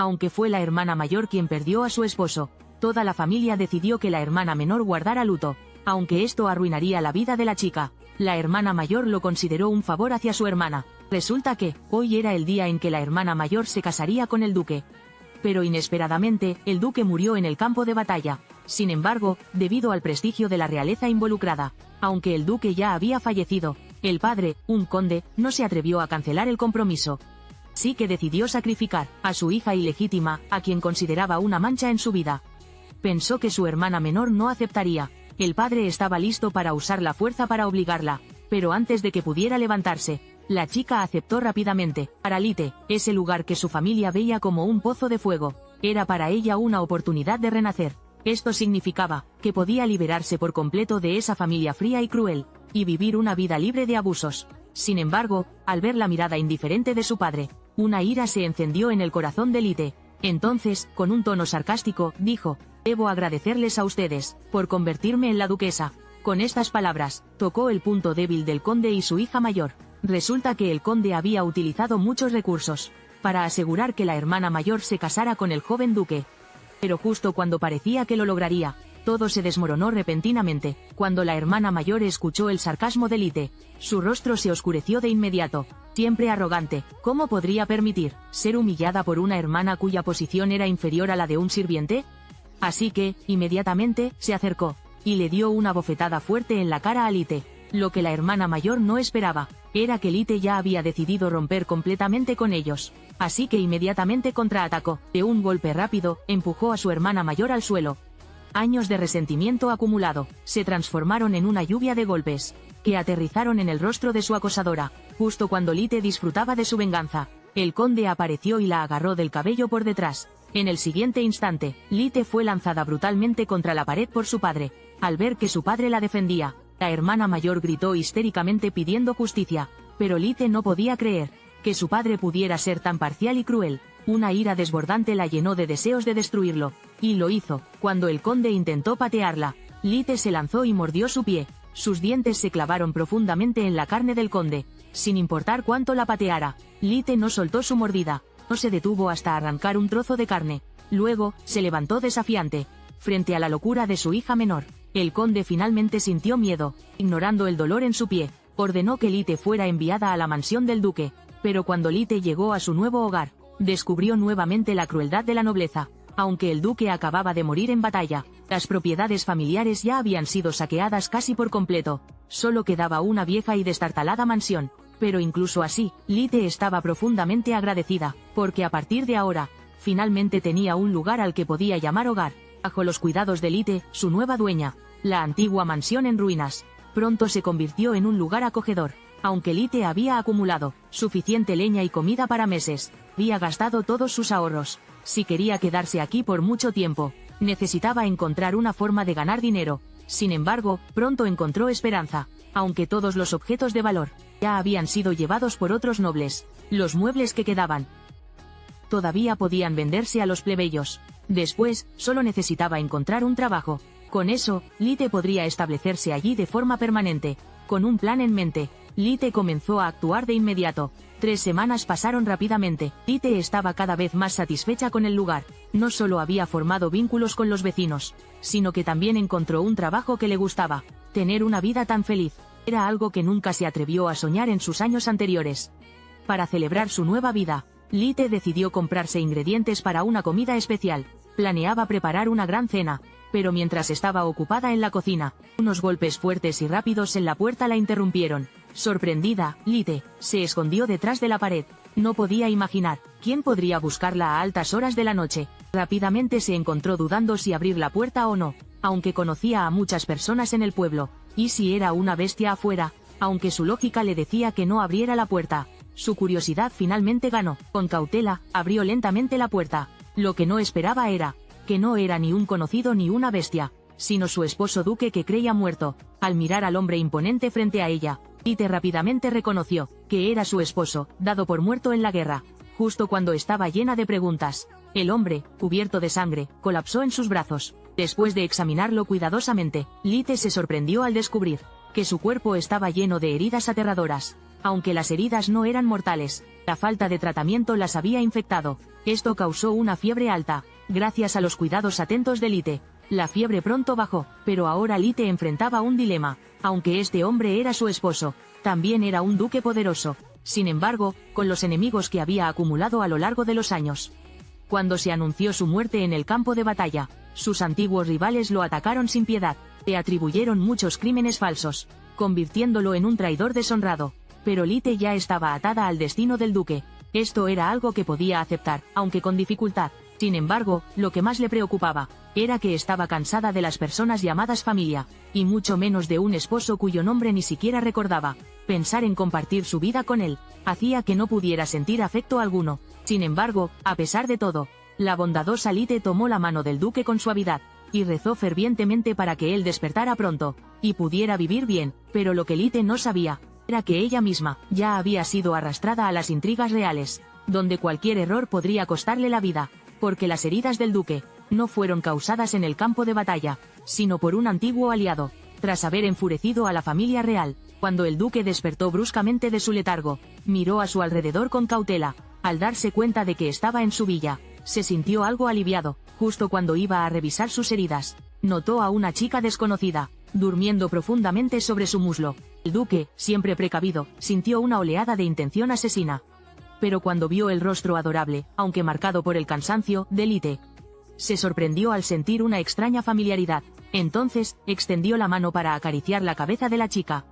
Aunque fue la hermana mayor quien perdió a su esposo, toda la familia decidió que la hermana menor guardara luto, aunque esto arruinaría la vida de la chica. La hermana mayor lo consideró un favor hacia su hermana. Resulta que, hoy era el día en que la hermana mayor se casaría con el duque. Pero inesperadamente, el duque murió en el campo de batalla. Sin embargo, debido al prestigio de la realeza involucrada, aunque el duque ya había fallecido, el padre, un conde, no se atrevió a cancelar el compromiso. Sí que decidió sacrificar a su hija ilegítima, a quien consideraba una mancha en su vida. Pensó que su hermana menor no aceptaría. El padre estaba listo para usar la fuerza para obligarla, pero antes de que pudiera levantarse, la chica aceptó rápidamente. Para Lite, ese lugar que su familia veía como un pozo de fuego, era para ella una oportunidad de renacer. Esto significaba que podía liberarse por completo de esa familia fría y cruel, y vivir una vida libre de abusos. Sin embargo, al ver la mirada indiferente de su padre, una ira se encendió en el corazón de Lite. Entonces, con un tono sarcástico, dijo: «Debo agradecerles a ustedes por convertirme en la duquesa». Con estas palabras, tocó el punto débil del conde y su hija mayor. Resulta que el conde había utilizado muchos recursos para asegurar que la hermana mayor se casara con el joven duque. Pero justo cuando parecía que lo lograría, todo se desmoronó repentinamente. Cuando la hermana mayor escuchó el sarcasmo de Lite, su rostro se oscureció de inmediato. Siempre arrogante, ¿cómo podría permitir ser humillada por una hermana cuya posición era inferior a la de un sirviente? Así que, inmediatamente, se acercó y le dio una bofetada fuerte en la cara a Lite. Lo que la hermana mayor no esperaba era que Lite ya había decidido romper completamente con ellos. Así que inmediatamente contraatacó. De un golpe rápido, empujó a su hermana mayor al suelo. Años de resentimiento acumulado se transformaron en una lluvia de golpes que aterrizaron en el rostro de su acosadora. Justo cuando Lite disfrutaba de su venganza, el conde apareció y la agarró del cabello por detrás. En el siguiente instante, Lite fue lanzada brutalmente contra la pared por su padre. Al ver que su padre la defendía, la hermana mayor gritó histéricamente pidiendo justicia, pero Lite no podía creer que su padre pudiera ser tan parcial y cruel. Una ira desbordante la llenó de deseos de destruirlo, y lo hizo. Cuando el conde intentó patearla, Lite se lanzó y mordió su pie. Sus dientes se clavaron profundamente en la carne del conde. Sin importar cuánto la pateara, Lite no soltó su mordida. No se detuvo hasta arrancar un trozo de carne. Luego, se levantó desafiante. Frente a la locura de su hija menor, el conde finalmente sintió miedo. Ignorando el dolor en su pie, ordenó que Lite fuera enviada a la mansión del duque. Pero cuando Lite llegó a su nuevo hogar, descubrió nuevamente la crueldad de la nobleza. Aunque el duque acababa de morir en batalla, las propiedades familiares ya habían sido saqueadas casi por completo. Solo quedaba una vieja y destartalada mansión. Pero incluso así, Lite estaba profundamente agradecida, porque a partir de ahora, finalmente tenía un lugar al que podía llamar hogar. Bajo los cuidados de Lite, su nueva dueña, la antigua mansión en ruinas, pronto se convirtió en un lugar acogedor. Aunque Lite había acumulado suficiente leña y comida para meses, había gastado todos sus ahorros. Si quería quedarse aquí por mucho tiempo, necesitaba encontrar una forma de ganar dinero. Sin embargo, pronto encontró esperanza. Aunque todos los objetos de valor ya habían sido llevados por otros nobles, los muebles que quedaban todavía podían venderse a los plebeyos. Después, solo necesitaba encontrar un trabajo. Con eso, Lite podría establecerse allí de forma permanente. Con un plan en mente, Lite comenzó a actuar de inmediato. 3 semanas pasaron rápidamente. Lite estaba cada vez más satisfecha con el lugar. No solo había formado vínculos con los vecinos, sino que también encontró un trabajo que le gustaba. Tener una vida tan feliz era algo que nunca se atrevió a soñar en sus años anteriores. Para celebrar su nueva vida, Lite decidió comprarse ingredientes para una comida especial. Planeaba preparar una gran cena, pero mientras estaba ocupada en la cocina, unos golpes fuertes y rápidos en la puerta la interrumpieron. Sorprendida, Lite se escondió detrás de la pared. No podía imaginar quién podría buscarla a altas horas de la noche. Rápidamente se encontró dudando si abrir la puerta o no, aunque conocía a muchas personas en el pueblo. ¿Y si era una bestia afuera? Aunque su lógica le decía que no abriera la puerta, su curiosidad finalmente ganó. Con cautela, abrió lentamente la puerta. Lo que no esperaba era que no era ni un conocido ni una bestia, sino su esposo duque que creía muerto. Al mirar al hombre imponente frente a ella, Lite rápidamente reconoció que era su esposo, dado por muerto en la guerra. Justo cuando estaba llena de preguntas, el hombre, cubierto de sangre, colapsó en sus brazos. Después de examinarlo cuidadosamente, Lite se sorprendió al descubrir que su cuerpo estaba lleno de heridas aterradoras. Aunque las heridas no eran mortales, la falta de tratamiento las había infectado. Esto causó una fiebre alta. Gracias a los cuidados atentos de Lite, la fiebre pronto bajó, pero ahora Lite enfrentaba un dilema. Aunque este hombre era su esposo, también era un duque poderoso. Sin embargo, con los enemigos que había acumulado a lo largo de los años. Cuando se anunció su muerte en el campo de batalla, sus antiguos rivales lo atacaron sin piedad, le atribuyeron muchos crímenes falsos, convirtiéndolo en un traidor deshonrado. Pero Lite ya estaba atada al destino del duque. Esto era algo que podía aceptar, aunque con dificultad. Sin embargo, lo que más le preocupaba, era que estaba cansada de las personas llamadas familia, y mucho menos de un esposo cuyo nombre ni siquiera recordaba. Pensar en compartir su vida con él, hacía que no pudiera sentir afecto alguno. Sin embargo, a pesar de todo, la bondadosa Lite tomó la mano del duque con suavidad, y rezó fervientemente para que él despertara pronto, y pudiera vivir bien. Pero lo que Lite no sabía, era que ella misma, ya había sido arrastrada a las intrigas reales, donde cualquier error podría costarle la vida, porque las heridas del duque, no fueron causadas en el campo de batalla, sino por un antiguo aliado. Tras haber enfurecido a la familia real, cuando el duque despertó bruscamente de su letargo, miró a su alrededor con cautela. Al darse cuenta de que estaba en su villa, se sintió algo aliviado. Justo cuando iba a revisar sus heridas, notó a una chica desconocida, durmiendo profundamente sobre su muslo. El duque, siempre precavido, sintió una oleada de intención asesina. Pero cuando vio el rostro adorable, aunque marcado por el cansancio, de Lite, se sorprendió al sentir una extraña familiaridad. Entonces, extendió la mano para acariciar la cabeza de la chica.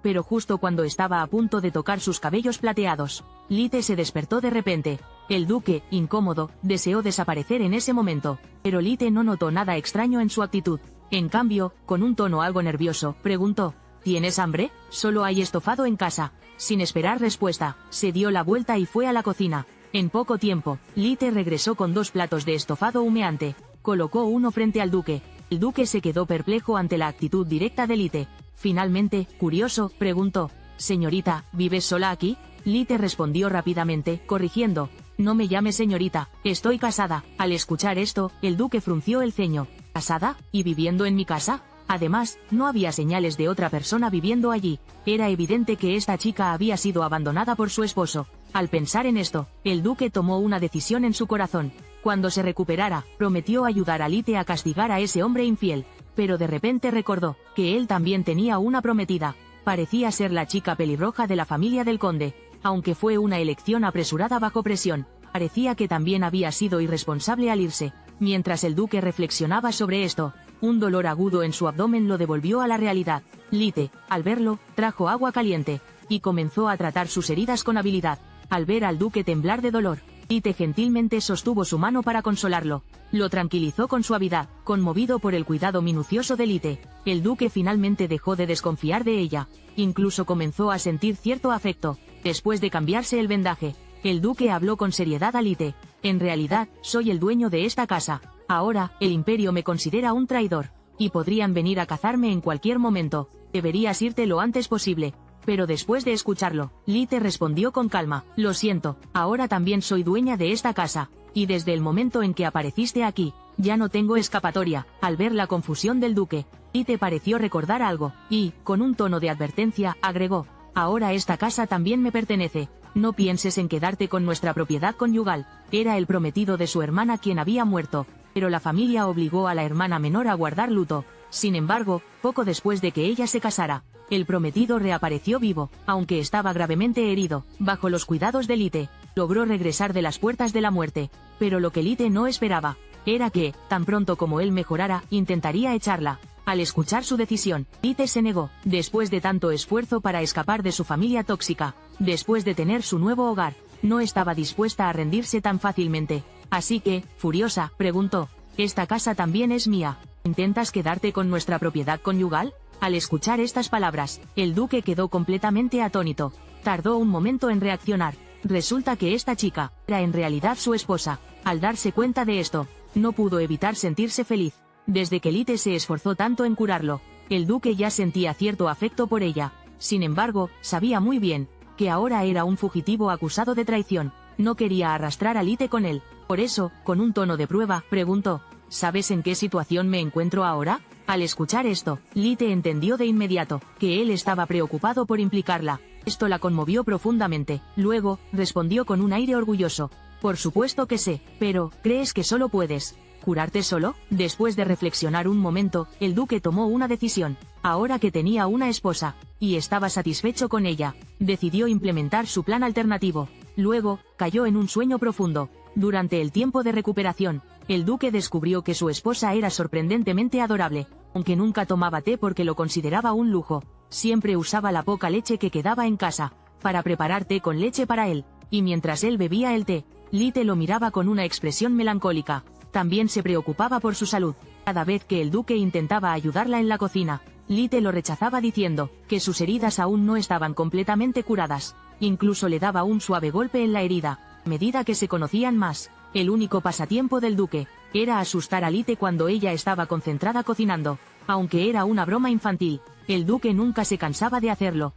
Pero justo cuando estaba a punto de tocar sus cabellos plateados, Lite se despertó de repente. El duque, incómodo, deseó desaparecer en ese momento, pero Lite no notó nada extraño en su actitud. En cambio, con un tono algo nervioso, preguntó: ¿Tienes hambre? Solo hay estofado en casa. Sin esperar respuesta, se dio la vuelta y fue a la cocina. En poco tiempo, Lite regresó con 2 platos de estofado humeante. Colocó uno frente al duque. El duque se quedó perplejo ante la actitud directa de Lite. Finalmente, curioso, preguntó: «Señorita, ¿vives sola aquí?». Lite respondió rápidamente, corrigiendo: «No me llame señorita, estoy casada». Al escuchar esto, el duque frunció el ceño. «¿Casada? ¿Y viviendo en mi casa?». Además, no había señales de otra persona viviendo allí. Era evidente que esta chica había sido abandonada por su esposo. Al pensar en esto, el duque tomó una decisión en su corazón. Cuando se recuperara, prometió ayudar a Lite a castigar a ese hombre infiel. Pero de repente recordó que él también tenía una prometida. Parecía ser la chica pelirroja de la familia del conde. Aunque fue una elección apresurada bajo presión, parecía que también había sido irresponsable al irse. Mientras el duque reflexionaba sobre esto, un dolor agudo en su abdomen lo devolvió a la realidad. Lite, al verlo, trajo agua caliente, y comenzó a tratar sus heridas con habilidad. Al ver al duque temblar de dolor, Lite gentilmente sostuvo su mano para consolarlo. Lo tranquilizó con suavidad. Conmovido por el cuidado minucioso de Lite, el duque finalmente dejó de desconfiar de ella. Incluso comenzó a sentir cierto afecto. Después de cambiarse el vendaje, el duque habló con seriedad a Lite: «En realidad, soy el dueño de esta casa. Ahora, el imperio me considera un traidor, y podrían venir a cazarme en cualquier momento. Deberías irte lo antes posible». Pero después de escucharlo, Lite respondió con calma: «Lo siento, ahora también soy dueña de esta casa, y desde el momento en que apareciste aquí, ya no tengo escapatoria». Al ver la confusión del duque, Lite pareció recordar algo, y, con un tono de advertencia, agregó: «Ahora esta casa también me pertenece. No pienses en quedarte con nuestra propiedad conyugal». Era el prometido de su hermana quien había muerto, pero la familia obligó a la hermana menor a guardar luto. Sin embargo, poco después de que ella se casara, el prometido reapareció vivo, aunque estaba gravemente herido. Bajo los cuidados de Lite, logró regresar de las puertas de la muerte. Pero lo que Lite no esperaba, era que, tan pronto como él mejorara, intentaría echarla. Al escuchar su decisión, Lite se negó. Después de tanto esfuerzo para escapar de su familia tóxica, después de tener su nuevo hogar, no estaba dispuesta a rendirse tan fácilmente. Así que, furiosa, preguntó: «¿Esta casa también es mía? ¿Intentas quedarte con nuestra propiedad conyugal?». Al escuchar estas palabras, el duque quedó completamente atónito. Tardó un momento en reaccionar. Resulta que esta chica era en realidad su esposa. Al darse cuenta de esto, no pudo evitar sentirse feliz. Desde que Lite se esforzó tanto en curarlo, el duque ya sentía cierto afecto por ella. Sin embargo, sabía muy bien que ahora era un fugitivo acusado de traición. No quería arrastrar a Lite con él. Por eso, con un tono de prueba, preguntó: «¿Sabes en qué situación me encuentro ahora?». Al escuchar esto, Lite entendió de inmediato que él estaba preocupado por implicarla. Esto la conmovió profundamente. Luego, respondió con un aire orgulloso: por supuesto que sé, pero, ¿crees que solo puedes curarte solo? Después de reflexionar un momento, el duque tomó una decisión. Ahora que tenía una esposa, y estaba satisfecho con ella, decidió implementar su plan alternativo. Luego, cayó en un sueño profundo. Durante el tiempo de recuperación, el duque descubrió que su esposa era sorprendentemente adorable. Aunque nunca tomaba té porque lo consideraba un lujo, siempre usaba la poca leche que quedaba en casa para preparar té con leche para él, y mientras él bebía el té, Lite lo miraba con una expresión melancólica. También se preocupaba por su salud. Cada vez que el duque intentaba ayudarla en la cocina, Lite lo rechazaba diciendo que sus heridas aún no estaban completamente curadas. Incluso le daba un suave golpe en la herida. A medida que se conocían más, el único pasatiempo del duque era asustar a Lite cuando ella estaba concentrada cocinando. Aunque era una broma infantil, el duque nunca se cansaba de hacerlo,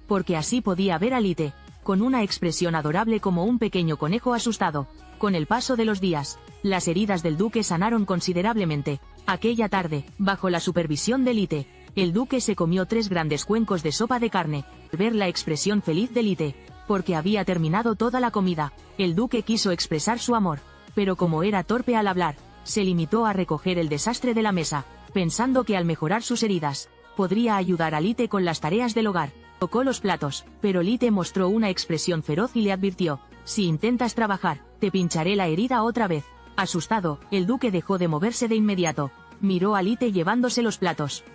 porque así podía ver a Lite con una expresión adorable como un pequeño conejo asustado. Con el paso de los días, las heridas del duque sanaron considerablemente. Aquella tarde, bajo la supervisión de Lite, el duque se comió 3 grandes cuencos de sopa de carne. Al ver la expresión feliz de Lite, porque había terminado toda la comida, el duque quiso expresar su amor, pero como era torpe al hablar, se limitó a recoger el desastre de la mesa, pensando que al mejorar sus heridas, podría ayudar a Lite con las tareas del hogar. Tocó los platos, pero Lite mostró una expresión feroz y le advirtió: si intentas trabajar, te pincharé la herida otra vez. Asustado, el duque dejó de moverse de inmediato. Miró a Lite llevándose los platos,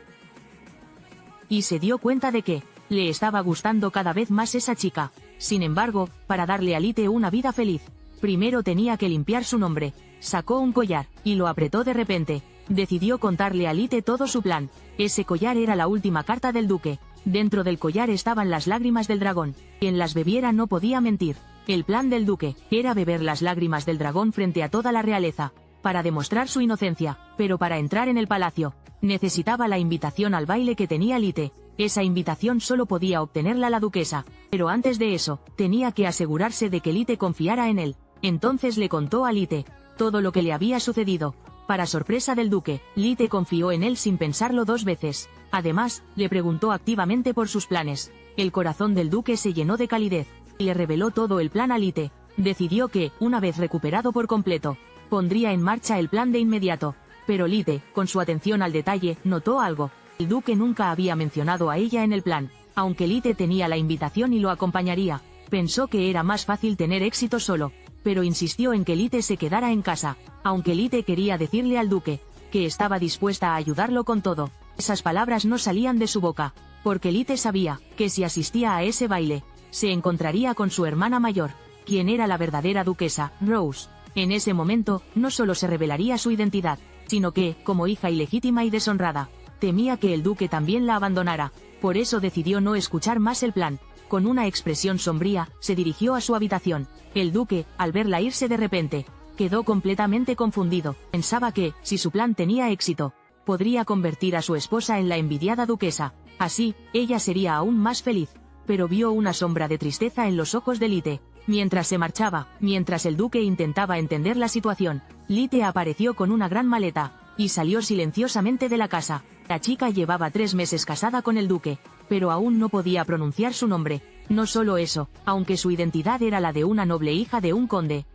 y se dio cuenta de que le estaba gustando cada vez más esa chica. Sin embargo, para darle a Lite una vida feliz, primero tenía que limpiar su nombre. Sacó un collar, y lo apretó de repente. Decidió contarle a Lite todo su plan. Ese collar era la última carta del duque. Dentro del collar estaban las lágrimas del dragón. Quien las bebiera no podía mentir. El plan del duque era beber las lágrimas del dragón frente a toda la realeza, para demostrar su inocencia. Pero para entrar en el palacio, necesitaba la invitación al baile que tenía Lite. Esa invitación solo podía obtenerla la duquesa. Pero antes de eso, tenía que asegurarse de que Lite confiara en él. Entonces le contó a Lite todo lo que le había sucedido. Para sorpresa del duque, Lite confió en él sin pensarlo 2 veces. Además, le preguntó activamente por sus planes. El corazón del duque se llenó de calidez, y le reveló todo el plan a Lite. Decidió que, una vez recuperado por completo, pondría en marcha el plan de inmediato. Pero Lite, con su atención al detalle, notó algo. El duque nunca había mencionado a ella en el plan. Aunque Lite tenía la invitación y lo acompañaría, pensó que era más fácil tener éxito solo, pero insistió en que Lite se quedara en casa. Aunque Lite quería decirle al duque que estaba dispuesta a ayudarlo con todo, esas palabras no salían de su boca, porque Lite sabía que si asistía a ese baile, se encontraría con su hermana mayor, quien era la verdadera duquesa, Rose. En ese momento, no solo se revelaría su identidad, sino que, como hija ilegítima y deshonrada, temía que el duque también la abandonara. Por eso decidió no escuchar más el plan. Con una expresión sombría, se dirigió a su habitación. El duque, al verla irse de repente, quedó completamente confundido. Pensaba que, si su plan tenía éxito, podría convertir a su esposa en la envidiada duquesa. Así, ella sería aún más feliz. Pero vio una sombra de tristeza en los ojos de Lite. Mientras se marchaba, mientras el duque intentaba entender la situación, Lite apareció con una gran maleta, y salió silenciosamente de la casa. La chica llevaba 3 meses casada con el duque, pero aún no podía pronunciar su nombre. No solo eso, aunque su identidad era la de una noble hija de un conde,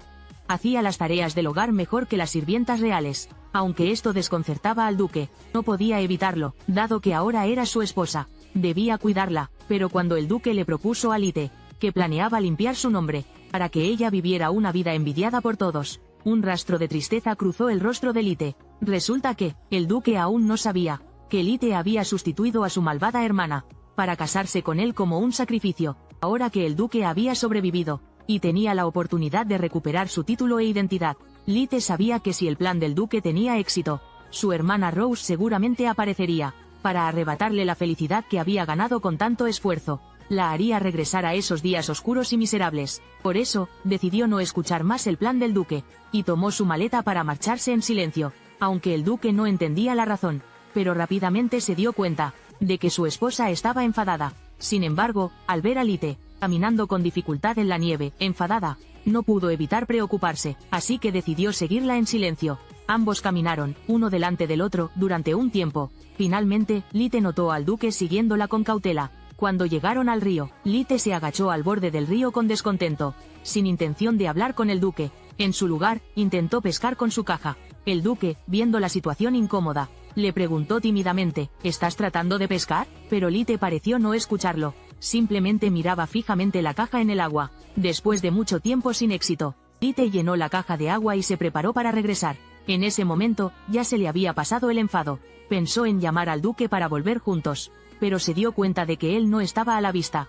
hacía las tareas del hogar mejor que las sirvientas reales. Aunque esto desconcertaba al duque, no podía evitarlo, dado que ahora era su esposa. Debía cuidarla, pero cuando el duque le propuso a Lite que planeaba limpiar su nombre, para que ella viviera una vida envidiada por todos, un rastro de tristeza cruzó el rostro de Lite. Resulta que, el duque aún no sabía que Lite había sustituido a su malvada hermana, para casarse con él como un sacrificio. Ahora que el duque había sobrevivido, y tenía la oportunidad de recuperar su título e identidad, Lite sabía que si el plan del duque tenía éxito, su hermana Rose seguramente aparecería, para arrebatarle la felicidad que había ganado con tanto esfuerzo. La haría regresar a esos días oscuros y miserables. Por eso, decidió no escuchar más el plan del duque, y tomó su maleta para marcharse en silencio. Aunque el duque no entendía la razón, pero rápidamente se dio cuenta de que su esposa estaba enfadada. Sin embargo, al ver a Lite caminando con dificultad en la nieve, enfadada, no pudo evitar preocuparse, así que decidió seguirla en silencio. Ambos caminaron, uno delante del otro, durante un tiempo. Finalmente, Lite notó al duque siguiéndola con cautela. Cuando llegaron al río, Lite se agachó al borde del río con descontento, sin intención de hablar con el duque. En su lugar, intentó pescar con su caja. El duque, viendo la situación incómoda, le preguntó tímidamente, ¿estás tratando de pescar? Pero Lite pareció no escucharlo. Simplemente miraba fijamente la caja en el agua. Después de mucho tiempo sin éxito, Lite llenó la caja de agua y se preparó para regresar. En ese momento, ya se le había pasado el enfado. Pensó en llamar al duque para volver juntos, pero se dio cuenta de que él no estaba a la vista.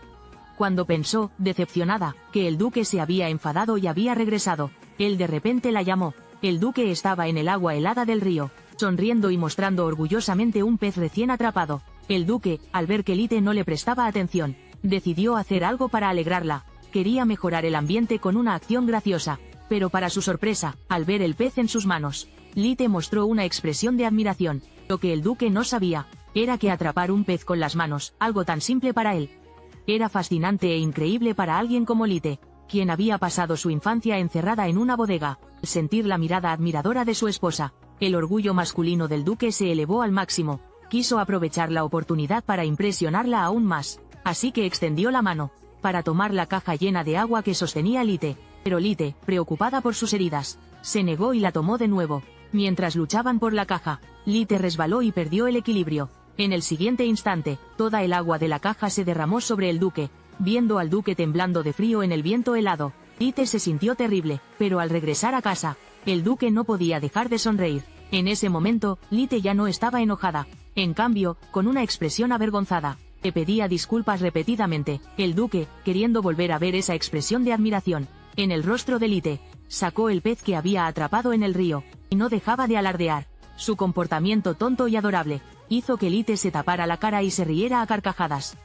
Cuando pensó, decepcionada, que el duque se había enfadado y había regresado, él de repente la llamó. El duque estaba en el agua helada del río, sonriendo y mostrando orgullosamente un pez recién atrapado. El duque, al ver que Lite no le prestaba atención, decidió hacer algo para alegrarla. Quería mejorar el ambiente con una acción graciosa, pero para su sorpresa, al ver el pez en sus manos, Lite mostró una expresión de admiración. Lo que el duque no sabía, era que atrapar un pez con las manos, algo tan simple para él, era fascinante e increíble para alguien como Lite, quien había pasado su infancia encerrada en una bodega. Al sentir la mirada admiradora de su esposa, el orgullo masculino del duque se elevó al máximo. Quiso aprovechar la oportunidad para impresionarla aún más, así que extendió la mano para tomar la caja llena de agua que sostenía Lite. Pero Lite, preocupada por sus heridas, se negó y la tomó de nuevo. Mientras luchaban por la caja, Lite resbaló y perdió el equilibrio. En el siguiente instante, toda el agua de la caja se derramó sobre el duque. Viendo al duque temblando de frío en el viento helado, Lite se sintió terrible, pero al regresar a casa, el duque no podía dejar de sonreír. En ese momento, Lite ya no estaba enojada. En cambio, con una expresión avergonzada, le pedía disculpas repetidamente. El duque, queriendo volver a ver esa expresión de admiración en el rostro de Lite, sacó el pez que había atrapado en el río, y no dejaba de alardear. Su comportamiento tonto y adorable hizo que Lite se tapara la cara y se riera a carcajadas.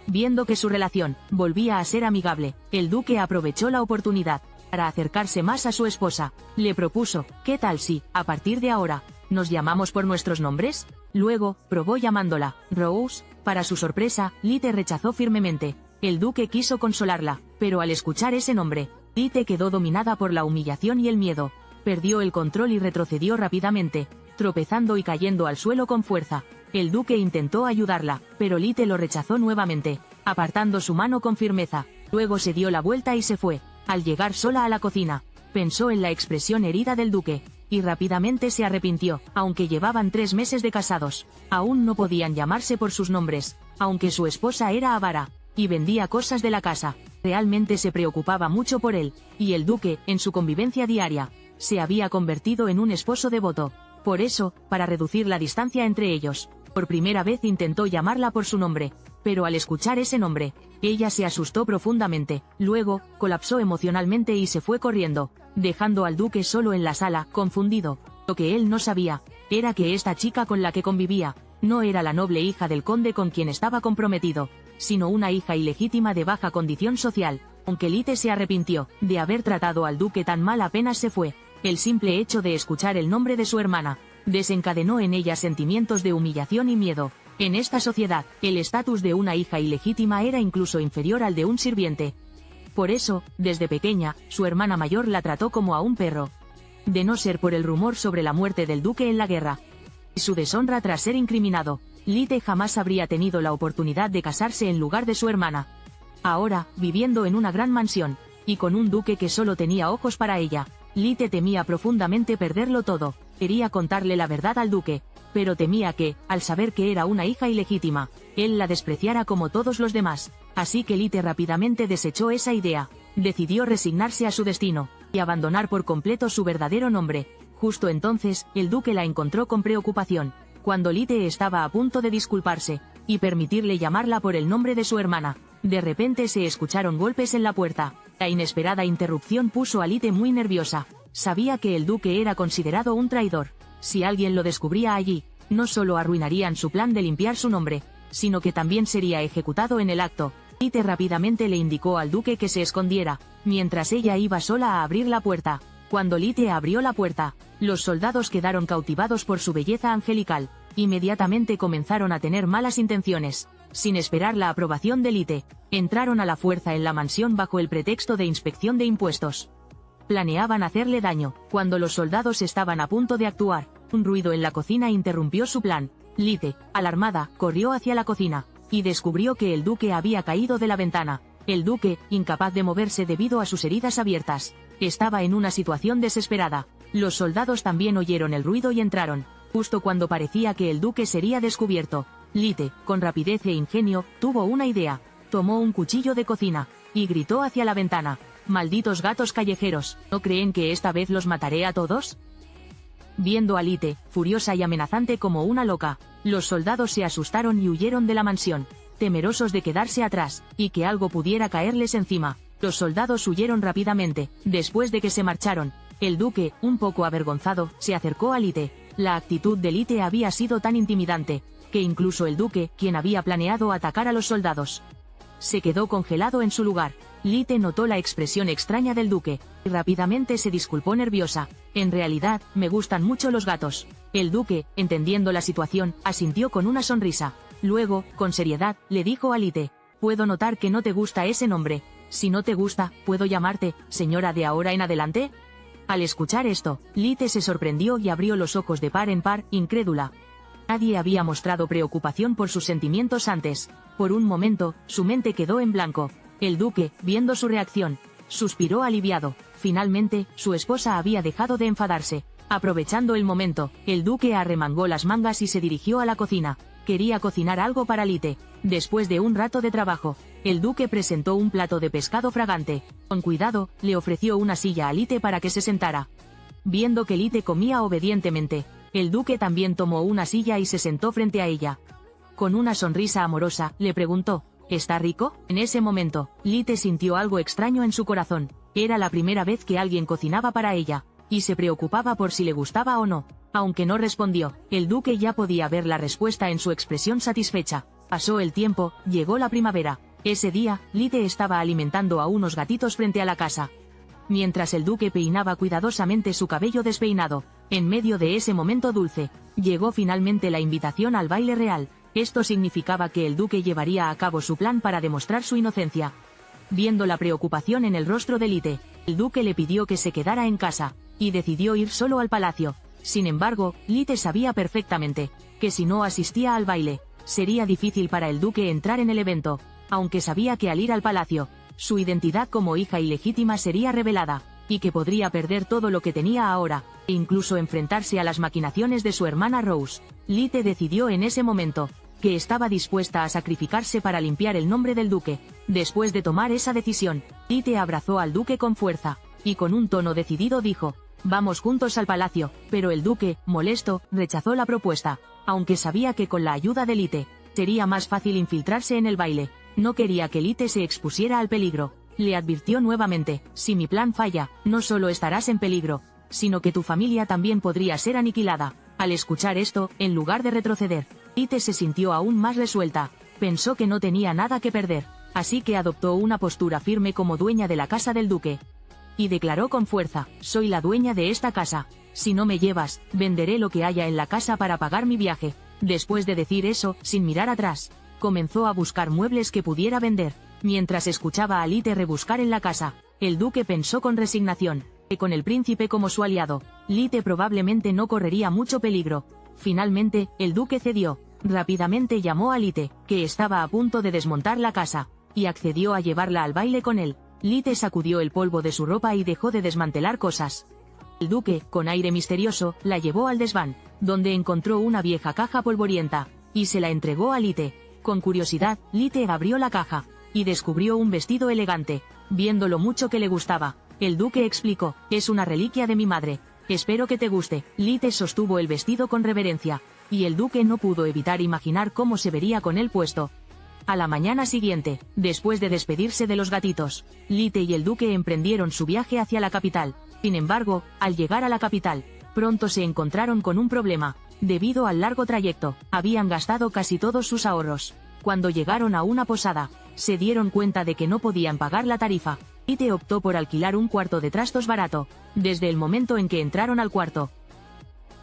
Viendo que su relación volvía a ser amigable, el duque aprovechó la oportunidad para acercarse más a su esposa. Le propuso, ¿qué tal si, a partir de ahora, nos llamamos por nuestros nombres? Luego, probó llamándola Rose. Para su sorpresa, Lite rechazó firmemente. El duque quiso consolarla, pero al escuchar ese nombre, Lite quedó dominada por la humillación y el miedo. Perdió el control y retrocedió rápidamente, tropezando y cayendo al suelo con fuerza. El duque intentó ayudarla, pero Lite lo rechazó nuevamente, apartando su mano con firmeza. Luego se dio la vuelta y se fue. Al llegar sola a la cocina, pensó en la expresión herida del duque, y rápidamente se arrepintió. Aunque llevaban 3 meses de casados, aún no podían llamarse por sus nombres. Aunque su esposa era avara y vendía cosas de la casa, realmente se preocupaba mucho por él, y el duque, en su convivencia diaria, se había convertido en un esposo devoto. Por eso, para reducir la distancia entre ellos, por primera vez intentó llamarla por su nombre, pero al escuchar ese nombre, ella se asustó profundamente. Luego, colapsó emocionalmente y se fue corriendo, dejando al duque solo en la sala, confundido. Lo que él no sabía, era que esta chica con la que convivía, no era la noble hija del conde con quien estaba comprometido, sino una hija ilegítima de baja condición social. Aunque Lite se arrepintió de haber tratado al duque tan mal apenas se fue, el simple hecho de escuchar el nombre de su hermana desencadenó en ella sentimientos de humillación y miedo. En esta sociedad, el estatus de una hija ilegítima era incluso inferior al de un sirviente. Por eso, desde pequeña, su hermana mayor la trató como a un perro. De no ser por el rumor sobre la muerte del duque en la guerra y su deshonra tras ser incriminado, Lite jamás habría tenido la oportunidad de casarse en lugar de su hermana. Ahora, viviendo en una gran mansión, y con un duque que solo tenía ojos para ella, Lite temía profundamente perderlo todo. Quería contarle la verdad al duque, pero temía que, al saber que era una hija ilegítima, él la despreciara como todos los demás. Así que Lite rápidamente desechó esa idea. Decidió resignarse a su destino, y abandonar por completo su verdadero nombre. Justo entonces, el duque la encontró con preocupación, cuando Lite estaba a punto de disculparse, y permitirle llamarla por el nombre de su hermana. De repente se escucharon golpes en la puerta. La inesperada interrupción puso a Lite muy nerviosa. Sabía que el duque era considerado un traidor. Si alguien lo descubría allí, no solo arruinarían su plan de limpiar su nombre, sino que también sería ejecutado en el acto. Lite rápidamente le indicó al duque que se escondiera, mientras ella iba sola a abrir la puerta. Cuando Lite abrió la puerta, los soldados quedaron cautivados por su belleza angelical. Inmediatamente comenzaron a tener malas intenciones. Sin esperar la aprobación de Lite, entraron a la fuerza en la mansión bajo el pretexto de inspección de impuestos. Planeaban hacerle daño. Cuando los soldados estaban a punto de actuar, un ruido en la cocina interrumpió su plan. Lite, alarmada, corrió hacia la cocina, y descubrió que el duque había caído de la ventana. El duque, incapaz de moverse debido a sus heridas abiertas, estaba en una situación desesperada. Los soldados también oyeron el ruido y entraron, justo cuando parecía que el duque sería descubierto. Lite, con rapidez e ingenio, tuvo una idea. Tomó un cuchillo de cocina, y gritó hacia la ventana: «¡Malditos gatos callejeros! ¿No creen que esta vez los mataré a todos?». Viendo a Lite, furiosa y amenazante como una loca, los soldados se asustaron y huyeron de la mansión, temerosos de quedarse atrás, y que algo pudiera caerles encima. Los soldados huyeron rápidamente. Después de que se marcharon, el duque, un poco avergonzado, se acercó a Lite. La actitud de Lite había sido tan intimidante, que incluso el duque, quien había planeado atacar a los soldados, se quedó congelado en su lugar. Lite notó la expresión extraña del duque, y rápidamente se disculpó nerviosa. «En realidad, me gustan mucho los gatos». El duque, entendiendo la situación, asintió con una sonrisa. Luego, con seriedad, le dijo a Lite: «Puedo notar que no te gusta ese nombre. Si no te gusta, ¿puedo llamarte señora de ahora en adelante?». Al escuchar esto, Lite se sorprendió y abrió los ojos de par en par, incrédula. Nadie había mostrado preocupación por sus sentimientos antes. Por un momento, su mente quedó en blanco. El duque, viendo su reacción, suspiró aliviado. Finalmente, su esposa había dejado de enfadarse. Aprovechando el momento, el duque arremangó las mangas y se dirigió a la cocina. Quería cocinar algo para Lite. Después de un rato de trabajo, el duque presentó un plato de pescado fragante. Con cuidado, le ofreció una silla a Lite para que se sentara. Viendo que Lite comía obedientemente, el duque también tomó una silla y se sentó frente a ella. Con una sonrisa amorosa, le preguntó: ¿Está rico? En ese momento, Lite sintió algo extraño en su corazón. Era la primera vez que alguien cocinaba para ella, y se preocupaba por si le gustaba o no. Aunque no respondió, el duque ya podía ver la respuesta en su expresión satisfecha. Pasó el tiempo, llegó la primavera. Ese día, Lite estaba alimentando a unos gatitos frente a la casa, mientras el duque peinaba cuidadosamente su cabello despeinado. En medio de ese momento dulce, llegó finalmente la invitación al baile real. Esto significaba que el duque llevaría a cabo su plan para demostrar su inocencia. Viendo la preocupación en el rostro de Lite, el duque le pidió que se quedara en casa, y decidió ir solo al palacio. Sin embargo, Lite sabía perfectamente que si no asistía al baile, sería difícil para el duque entrar en el evento, aunque sabía que al ir al palacio, su identidad como hija ilegítima sería revelada, y que podría perder todo lo que tenía ahora, e incluso enfrentarse a las maquinaciones de su hermana Rose. Lite decidió en ese momento que estaba dispuesta a sacrificarse para limpiar el nombre del duque. Después de tomar esa decisión, Lite abrazó al duque con fuerza, y con un tono decidido dijo: «Vamos juntos al palacio». Pero el duque, molesto, rechazó la propuesta, aunque sabía que con la ayuda de Lite, sería más fácil infiltrarse en el baile. No quería que Lite se expusiera al peligro. Le advirtió nuevamente: «Si mi plan falla, no solo estarás en peligro, sino que tu familia también podría ser aniquilada». Al escuchar esto, en lugar de retroceder, Lite se sintió aún más resuelta. Pensó que no tenía nada que perder, así que adoptó una postura firme como dueña de la casa del duque. Y declaró con fuerza: «Soy la dueña de esta casa. Si no me llevas, venderé lo que haya en la casa para pagar mi viaje». Después de decir eso, sin mirar atrás, comenzó a buscar muebles que pudiera vender. Mientras escuchaba a Lite rebuscar en la casa, el duque pensó con resignación que con el príncipe como su aliado, Lite probablemente no correría mucho peligro. Finalmente, el duque cedió. Rápidamente llamó a Lite, que estaba a punto de desmontar la casa, y accedió a llevarla al baile con él. Lite sacudió el polvo de su ropa y dejó de desmantelar cosas. El duque, con aire misterioso, la llevó al desván, donde encontró una vieja caja polvorienta, y se la entregó a Lite. Con curiosidad, Lite abrió la caja, y descubrió un vestido elegante. Viendo lo mucho que le gustaba, el duque explicó: «Es una reliquia de mi madre. Espero que te guste». Lite sostuvo el vestido con reverencia, y el duque no pudo evitar imaginar cómo se vería con él puesto. A la mañana siguiente, después de despedirse de los gatitos, Lite y el duque emprendieron su viaje hacia la capital. Sin embargo, al llegar a la capital, pronto se encontraron con un problema. Debido al largo trayecto, habían gastado casi todos sus ahorros. Cuando llegaron a una posada, se dieron cuenta de que no podían pagar la tarifa. Lite optó por alquilar un cuarto de trastos barato. Desde el momento en que entraron al cuarto,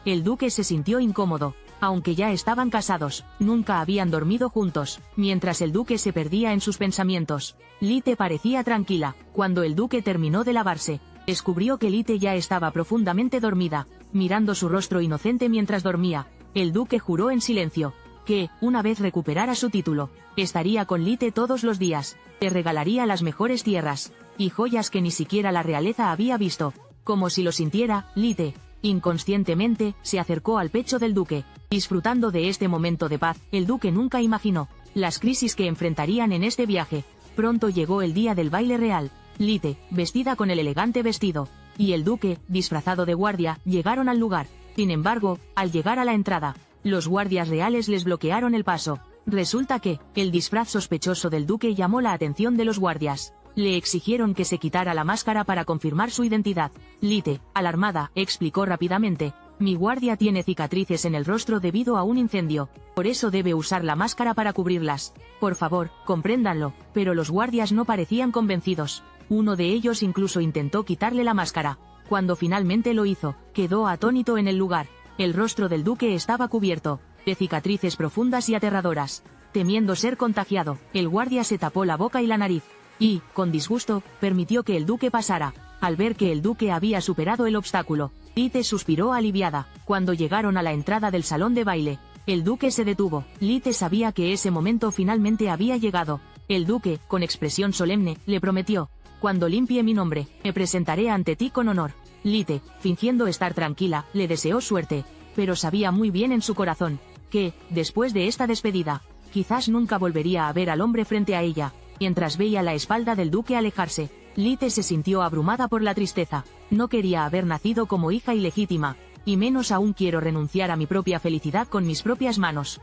el duque se sintió incómodo. Aunque ya estaban casados, nunca habían dormido juntos. Mientras el duque se perdía en sus pensamientos, Lite parecía tranquila. Cuando el duque terminó de lavarse, descubrió que Lite ya estaba profundamente dormida, mirando su rostro inocente mientras dormía. El duque juró en silencio que, una vez recuperara su título, estaría con Lite todos los días, le regalaría las mejores tierras y joyas que ni siquiera la realeza había visto. Como si lo sintiera, Lite, inconscientemente, se acercó al pecho del duque. Disfrutando de este momento de paz, el duque nunca imaginó las crisis que enfrentarían en este viaje. Pronto llegó el día del baile real. Lite, vestida con el elegante vestido, y el duque, disfrazado de guardia, llegaron al lugar. Sin embargo, al llegar a la entrada, los guardias reales les bloquearon el paso. Resulta que, el disfraz sospechoso del duque llamó la atención de los guardias. Le exigieron que se quitara la máscara para confirmar su identidad. Lite, alarmada, explicó rápidamente: mi guardia tiene cicatrices en el rostro debido a un incendio, por eso debe usar la máscara para cubrirlas. Por favor, compréndanlo. Pero los guardias no parecían convencidos. Uno de ellos incluso intentó quitarle la máscara. Cuando finalmente lo hizo, quedó atónito en el lugar. El rostro del duque estaba cubierto de cicatrices profundas y aterradoras. Temiendo ser contagiado, el guardia se tapó la boca y la nariz, y, con disgusto, permitió que el duque pasara. Al ver que el duque había superado el obstáculo, Lite suspiró aliviada. Cuando llegaron a la entrada del salón de baile, el duque se detuvo. Lite sabía que ese momento finalmente había llegado. El duque, con expresión solemne, le prometió: cuando limpie mi nombre, me presentaré ante ti con honor. Lite, fingiendo estar tranquila, le deseó suerte, pero sabía muy bien en su corazón que, después de esta despedida, quizás nunca volvería a ver al hombre frente a ella. Mientras veía la espalda del duque alejarse, Lite se sintió abrumada por la tristeza. No quería haber nacido como hija ilegítima, y menos aún quiero renunciar a mi propia felicidad con mis propias manos.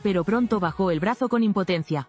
Pero pronto bajó el brazo con impotencia.